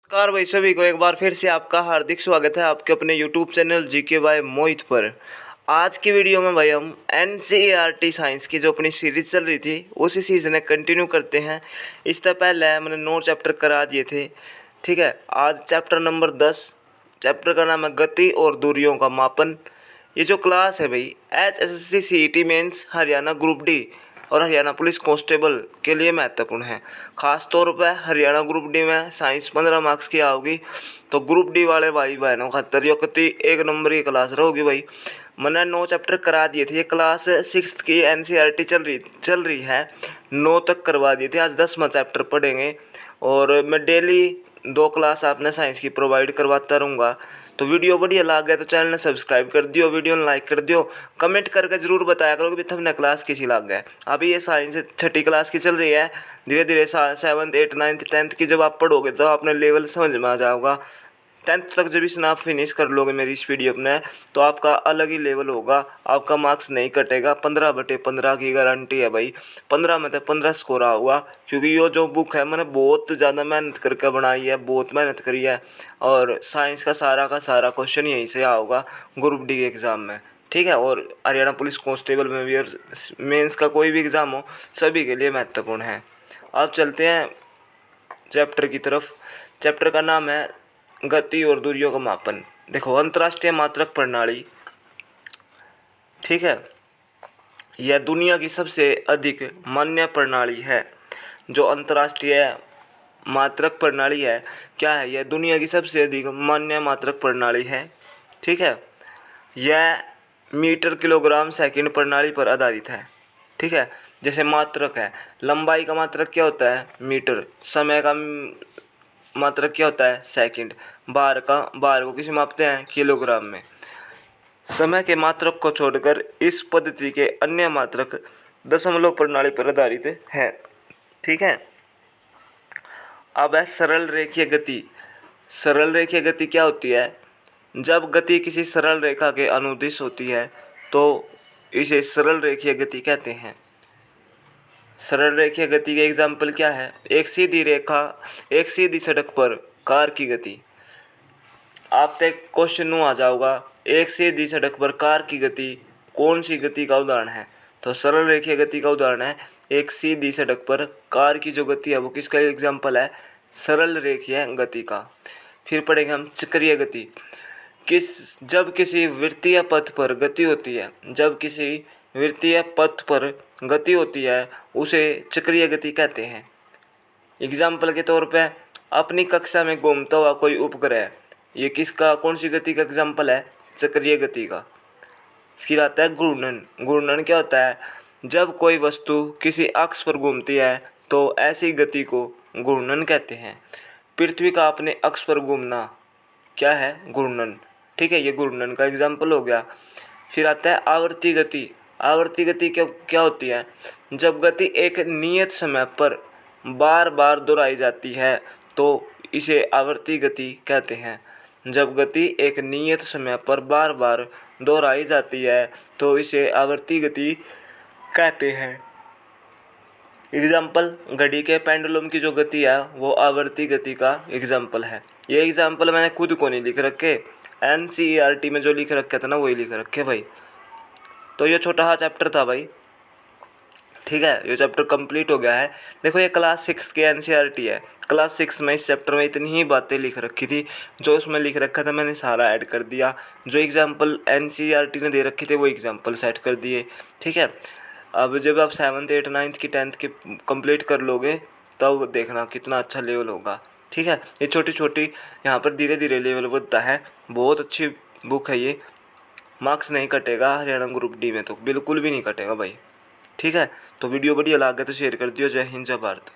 नमस्कार भाई, सभी को एक बार फिर से आपका हार्दिक स्वागत है आपके अपने YouTube चैनल जीके बाय मोहित पर। आज की वीडियो में भाई हम NCERT साइंस की जो अपनी सीरीज चल रही थी उसी सीरीज ने कंटिन्यू करते हैं। इससे पहले मैंने 9 चैप्टर करा दिए थे, ठीक है। आज चैप्टर नंबर 10, चैप्टर का नाम है गति और दूरियों का मापन। ये जो क्लास है भाई HSSC CET mains Haryana group D और हरियाणा पुलिस कांस्टेबल के लिए महत्वपूर्ण है। खास तौर पर हरियाणा ग्रुप डी में साइंस 15 मार्क्स की आओगी, तो ग्रुप डी वाले भाई बहनों खातर ये कति एक नंबर की क्लास रहोगी भाई। मैंने 9 चैप्टर करा दिए थे। ये क्लास 6 की NCERT चल रही है, 9 तक करवा दिए थे। आज 10वां चैप्टर पढ़ेंगे और मैं डेली 2 क्लास आपने साइंस की प्रोवाइड करवाता रहूँगा। तो वीडियो बढ़िया लग गया तो चैनल ने सब्सक्राइब कर दियो, वीडियो ने लाइक कर दियो, कमेंट करके जरूर बताया करो कि तुमने क्लास किसी लग गया। अभी ये साइंस 6ठी क्लास की चल रही है। धीरे धीरे 7th 8th 9th 10th की जब आप पढ़ोगे तो आपने लेवल समझ में आ जाओगा। 10th तक जब इसमें आप फिनिश कर लोगे मेरी इस वीडियो में, तो आपका अलग ही लेवल होगा, आपका मार्क्स नहीं कटेगा। 15/15 की गारंटी है भाई। 15 में तो 15 स्कोर होगा, क्योंकि ये जो बुक है मैंने बहुत ज़्यादा मेहनत करके बनाई है, बहुत मेहनत करी है। और साइंस का सारा क्वेश्चन यहीं से आओगा ग्रुप डी एग्ज़ाम में, ठीक है। और हरियाणा पुलिस कांस्टेबल में भी और मेंस का कोई भी एग्ज़ाम हो, सभी के लिए महत्वपूर्ण है। अब चलते हैं चैप्टर की तरफ। चैप्टर का नाम है गति और दूरियों का मापन। देखो, अंतर्राष्ट्रीय मात्रक प्रणाली, ठीक है, यह दुनिया की सबसे अधिक मान्य प्रणाली है। जो अंतर्राष्ट्रीय मात्रक प्रणाली है, क्या है? यह दुनिया की सबसे अधिक मान्य मात्रक प्रणाली है, ठीक है। यह मीटर किलोग्राम सेकंड प्रणाली पर आधारित है, ठीक है। जैसे मात्रक है, लंबाई का मात्रक क्या होता है? मीटर। समय का मात्रक क्या होता है? सेकंड। बार को किसे मापते हैं? किलोग्राम में। समय के मात्रक को छोड़कर इस पद्धति के अन्य मात्रक दशमलव प्रणाली पर आधारित है, ठीक है। अब है सरल रेखीय गति। सरल रेखीय गति क्या होती है? जब गति किसी सरल रेखा के अनुदिश होती है तो इसे सरल रेखीय गति कहते हैं। सरल रेखीय गति के एग्जाम्पल क्या है? एक सीधी रेखा, एक सीधी सड़क पर कार की गति। आप तक क्वेश्चन आ जाओगा, एक सीधी सड़क पर कार की गति कौन सी गति का उदाहरण है? तो सरल रेखीय गति का उदाहरण है एक सीधी सड़क पर कार की जो गति है वो किसका एग्जाम्पल है? सरल रेखीय गति का। फिर पढ़ेंगे हम चक्रीय गति। जब किसी वृत्तीय पथ पर गति होती है, जब किसी वृत्तीय पथ पर गति होती है उसे चक्रीय गति कहते हैं। एग्जाम्पल के तौर पे अपनी कक्षा में घूमता हुआ कोई उपग्रह, ये किसका, कौन सी गति का एग्जाम्पल है? चक्रीय गति का। फिर आता है घूर्णन। घूर्णन क्या होता है? जब कोई वस्तु किसी अक्ष पर घूमती है तो ऐसी गति को घूर्णन कहते हैं। पृथ्वी का अपने अक्ष पर घूमना क्या है? घूर्णन, ठीक है। ये घूर्णन का एग्जाम्पल हो गया। फिर आता है आवर्ती गति। आवर्ती गति क्या होती है? जब गति एक नियत समय पर बार बार दोहराई जाती है तो इसे आवर्ती गति कहते हैं। जब गति एक नियत समय पर बार बार दोहराई जाती है तो इसे आवर्ती गति कहते हैं। एग्जाम्पल, घड़ी के पेंडुलम की जो गति है वो आवर्ती गति का एग्जाम्पल है। ये एग्जाम्पल मैंने खुद को नहीं लिख रखे, NCERT में जो लिख रखे था ना वही लिख रखे भाई। तो ये छोटा सा चैप्टर था भाई, ठीक है। ये चैप्टर कंप्लीट हो गया है। देखो, ये क्लास 6 की NCERT है। क्लास 6 में इस चैप्टर में इतनी ही बातें लिख रखी थी, जो उसमें लिख रखा था मैंने सारा ऐड कर दिया। जो एग्जाम्पल NCERT ने दे रखे थे वो एग्जाम्पल सेट कर दिए, ठीक है। अब जब आप 7th 8th 9th की 10th की कंप्लीट कर लोगे तब देखना कितना अच्छा लेवल होगा, ठीक है। ये छोटी छोटी यहाँ पर धीरे धीरे लेवल बढ़ता है। बहुत अच्छी बुक है ये। मार्क्स नहीं कटेगा हरियाणा ग्रुप डी में, तो बिल्कुल भी नहीं कटेगा भाई, ठीक है। तो वीडियो बढ़िया लगा तो शेयर कर दियो। जय हिंद, जय भारत।